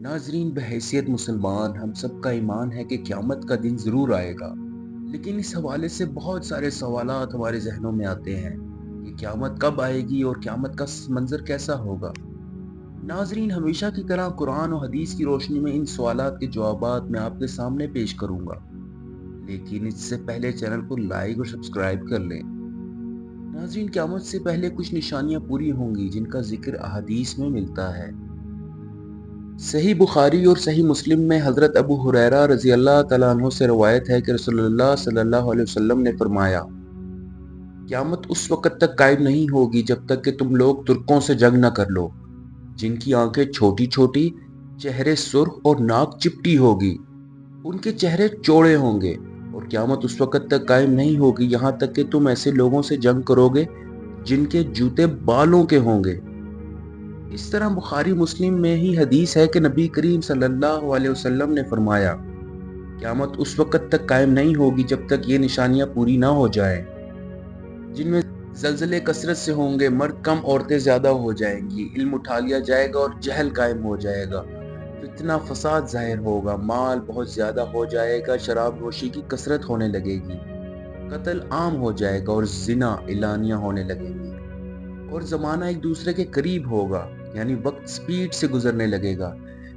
ناظرین، بحیثیت مسلمان ہم سب کا ایمان ہے کہ قیامت کا دن ضرور آئے گا، لیکن اس حوالے سے بہت سارے سوالات ہمارے ذہنوں میں آتے ہیں کہ قیامت کب آئے گی اور قیامت کا منظر کیسا ہوگا۔ ناظرین، ہمیشہ کی طرح قرآن و حدیث کی روشنی میں ان سوالات کے جوابات میں آپ کے سامنے پیش کروں گا، لیکن اس سے پہلے چینل کو لائک اور سبسکرائب کر لیں۔ ناظرین، قیامت سے پہلے کچھ نشانیاں پوری ہوں گی جن کا ذکر احادیث میں ملتا ہے۔ صحیح بخاری اور صحیح مسلم میں حضرت ابو ہریرہ رضی اللہ تعالیٰ عنہ سے روایت ہے کہ رسول اللہ صلی اللہ علیہ وسلم نے فرمایا، قیامت اس وقت تک قائم نہیں ہوگی جب تک کہ تم لوگ ترکوں سے جنگ نہ کر لو، جن کی آنکھیں چھوٹی چھوٹی، چہرے سرخ اور ناک چپٹی ہوگی، ان کے چہرے چوڑے ہوں گے، اور قیامت اس وقت تک قائم نہیں ہوگی یہاں تک کہ تم ایسے لوگوں سے جنگ کرو گے جن کے جوتے بالوں کے ہوں گے۔ اس طرح بخاری مسلم میں ہی حدیث ہے کہ نبی کریم صلی اللہ علیہ وسلم نے فرمایا، قیامت اس وقت تک قائم نہیں ہوگی جب تک یہ نشانیاں پوری نہ ہو جائیں، جن میں زلزلے کثرت سے ہوں گے، مرد کم عورتیں زیادہ ہو جائیں گی، علم اٹھا لیا جائے گا اور جہل قائم ہو جائے گا، فتنہ فساد ظاہر ہوگا، مال بہت زیادہ ہو جائے گا، شراب نوشی کی کثرت ہونے لگے گی، قتل عام ہو جائے گا اور زنا اعلانیہ ہونے لگے گی، اور زمانہ ایک دوسرے کے قریب ہوگا، یعنی وقت سپیڈ سے گزرنے لگے گا۔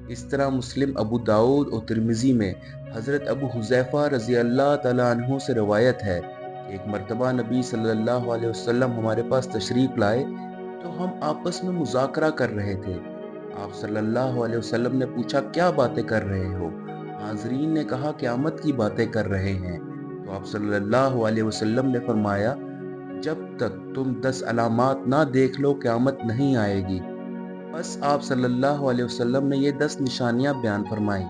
اس طرح مسلم، ابو داؤد اور ترمذی میں حضرت ابو حذیفہ رضی اللہ تعالیٰ عنہ سے روایت ہے کہ ایک مرتبہ نبی صلی اللہ علیہ وسلم ہمارے پاس تشریف لائے تو ہم آپس میں مذاکرہ کر رہے تھے۔ آپ صلی اللہ علیہ وسلم نے پوچھا، کیا باتیں کر رہے ہو؟ حاضرین نے کہا، قیامت کی باتیں کر رہے ہیں۔ تو آپ صلی اللہ علیہ وسلم نے فرمایا، جب تک تم 10 علامات نہ دیکھ لو قیامت نہیں آئے گی۔ بس آپ صلی اللہ علیہ وسلم نے یہ 10 نشانیاں بیان فرمائیں،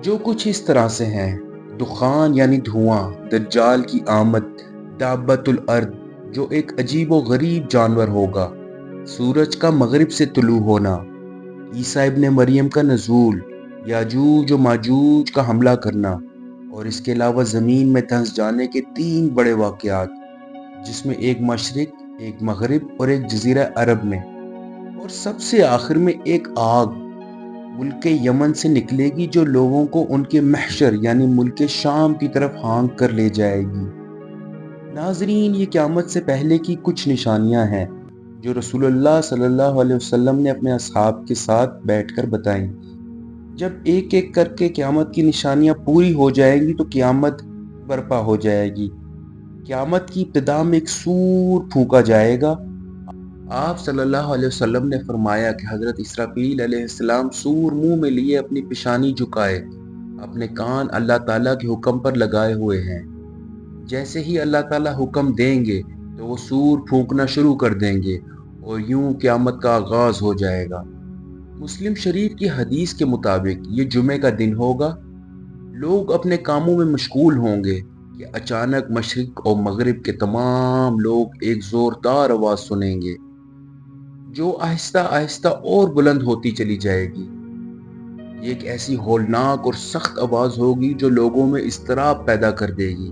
جو کچھ اس طرح سے ہیں: دخان یعنی دھواں، دجال کی آمد، دابت الارض جو ایک عجیب و غریب جانور ہوگا، سورج کا مغرب سے طلوع ہونا، عیسیٰ ابن مریم کا نزول، یاجوج و ماجوج کا حملہ کرنا، اور اس کے علاوہ زمین میں دھنس جانے کے 3 بڑے واقعات، جس میں ایک مشرق، ایک مغرب اور ایک جزیرہ عرب میں، اور سب سے آخر میں ایک آگ ملک یمن سے نکلے گی جو لوگوں کو ان کے محشر یعنی ملک شام کی طرف ہانک کر لے جائے گی۔ ناظرین، یہ قیامت سے پہلے کی کچھ نشانیاں ہیں جو رسول اللہ صلی اللہ علیہ وسلم نے اپنے اصحاب کے ساتھ بیٹھ کر بتائیں۔ جب ایک ایک کر کے قیامت کی نشانیاں پوری ہو جائیں گی تو قیامت برپا ہو جائے گی۔ قیامت کی ابتدا میں ایک سور پھونکا جائے گا۔ آپ صلی اللہ علیہ وسلم نے فرمایا کہ حضرت اسرافیل علیہ السلام سور منہ میں لیے اپنی پیشانی جھکائے، اپنے کان اللہ تعالیٰ کے حکم پر لگائے ہوئے ہیں۔ جیسے ہی اللہ تعالیٰ حکم دیں گے تو وہ سور پھونکنا شروع کر دیں گے اور یوں قیامت کا آغاز ہو جائے گا۔ مسلم شریف کی حدیث کے مطابق یہ جمعے کا دن ہوگا۔ لوگ اپنے کاموں میں مشغول ہوں گے کہ اچانک مشرق اور مغرب کے تمام لوگ ایک زوردار آواز سنیں گے جو آہستہ آہستہ اور بلند ہوتی چلی جائے گی۔ یہ ایک ایسی ہولناک اور سخت آواز ہوگی جو لوگوں میں اضطراب پیدا کر دے گی۔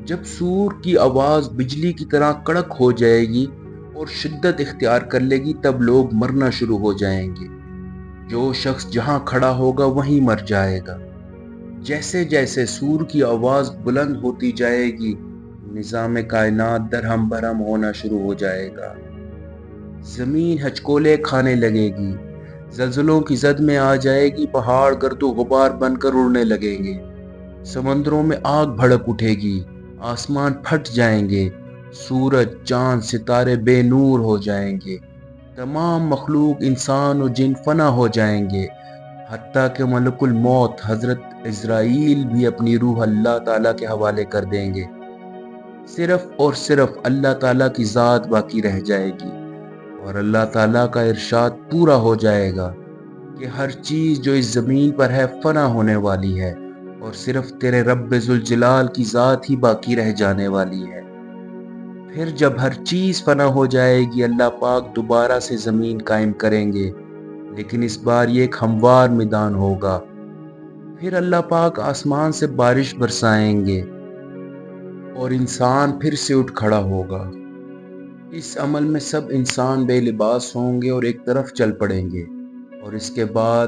جب سور کی آواز بجلی کی طرح کڑک ہو جائے گی اور شدت اختیار کر لے گی، تب لوگ مرنا شروع ہو جائیں گے۔ جو شخص جہاں کھڑا ہوگا وہیں مر جائے گا۔ جیسے جیسے سور کی آواز بلند ہوتی جائے گی، نظام کائنات درہم برہم ہونا شروع ہو جائے گا۔ زمین ہچکولے کھانے لگے گی، زلزلوں کی زد میں آ جائے گی، پہاڑ گرد و غبار بن کر اڑنے لگیں گے، سمندروں میں آگ بھڑک اٹھے گی، آسمان پھٹ جائیں گے، سورج، چاند، ستارے بے نور ہو جائیں گے، تمام مخلوق انسان و جن فنا ہو جائیں گے، حتیٰ کہ ملک الموت حضرت عزرائیل بھی اپنی روح اللہ تعالیٰ کے حوالے کر دیں گے۔ صرف اور صرف اللہ تعالیٰ کی ذات باقی رہ جائے گی، اور اللہ تعالیٰ کا ارشاد پورا ہو جائے گا کہ ہر چیز جو اس زمین پر ہے فنا ہونے والی ہے، اور صرف تیرے رب ذوالجلال کی ذات ہی باقی رہ جانے والی ہے۔ پھر جب ہر چیز فنا ہو جائے گی، اللہ پاک دوبارہ سے زمین قائم کریں گے، لیکن اس بار یہ ایک ہموار میدان ہوگا۔ پھر اللہ پاک آسمان سے بارش برسائیں گے اور انسان پھر سے اٹھ کھڑا ہوگا۔ اس عمل میں سب انسان بے لباس ہوں گے اور ایک طرف چل پڑیں گے، اور اس کے بعد